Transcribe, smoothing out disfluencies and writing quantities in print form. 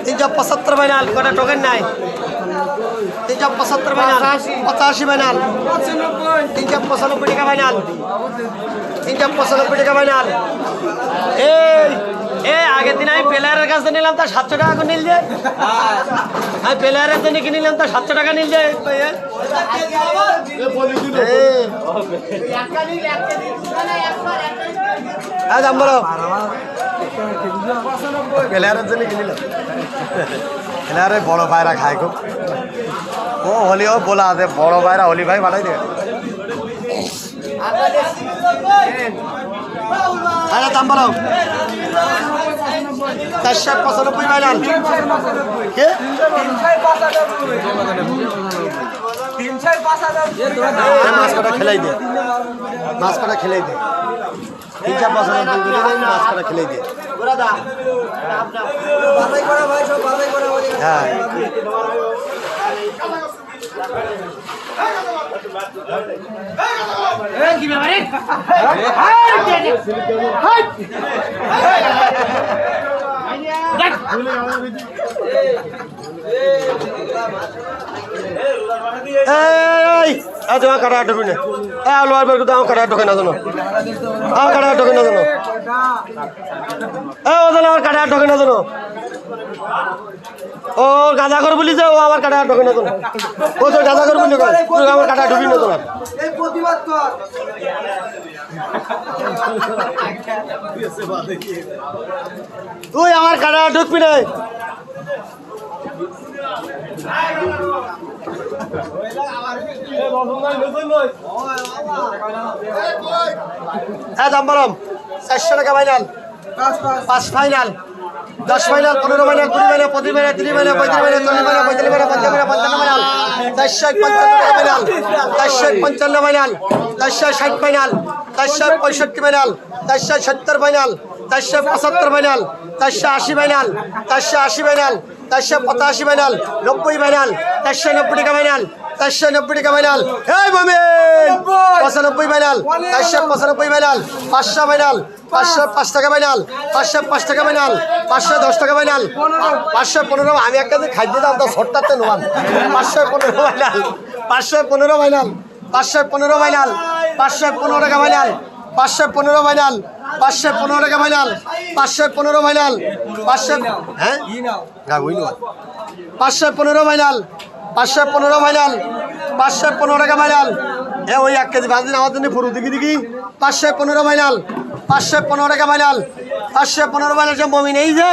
375 final কটা token নাই 375 final 85 final 395 টাকা ফাইনাল 395 টাকা ফাইনাল এই আগের দিন আমি প্লেয়ারের কাছে নিলাম তার 700 টাকা করে নিল যে আমি প্লেয়ারের জন্য কিনে নিলাম তার 700 টাকা নিল যে দাম বলো প্লেয়ারের জন্য কিনিলাম প্লেয়ারে বড় ভাইরা খায় খুব ও হলিও বলা আছে বড় ভাইরা হলি ভাই বাড়াই দেবে দাম বলো 495 ফাইনাল কে মাছ কাটা খেলাই দে মাছ কাটা খেলাই দে 395 মাছ কাটা খেলাই দে হ্যাঁ তোমার কাটা ঢুকি না লোয়ার বের করতে আমার কাটা ঢোকে না জানো আমার কাটা ঢোকে না জানো আমার কাটা ঢোকে না জানো ও গাঁজা কর বলি যে ও আমার কাটা ঢোকে না জানো ও তো গাঁজা কর বলি আমার কাটা ঢুকি না তোমার তুই আমার কাটা ঢুকবি না দাম বললাম 400 টাকা final 5 final 10 final 15 final 20 final 25 final 30 final 35 final 40 final 45 final 50 final 55 final 455 final 460 final 465 final 470 final 475 final 480 final 480 final 485 final 90 final 490 টাকা ফাইনাল 490 টাকা ফাইনাল এই মোমেন 95 ফাইনাল 495 ফাইনাল 500 ফাইনাল 505 টাকা ফাইনাল 505 টাকা ফাইনাল 510 টাকা ফাইনাল 515 আমি একটা খাদ্য দাম তো ছোট্টাতে নোয়ান 515 ফাইনাল 515 ফাইনাল 515 ফাইনাল 515 টাকা ফাইনাল 515 ফাইনাল 515 টাকা ফাইনাল 515 ফাইনাল 500 হ্যাঁ না ওই নয় 515 ফাইনাল 515 ফাইনাল 515 টাকা ফাইনাল ওই 1 কেজি ভাজি আমার জন্য পুরো দিকে 515 ফাইনাল 515 টাকা ফাইনাল 515 ফাইনাল মমিন এই যে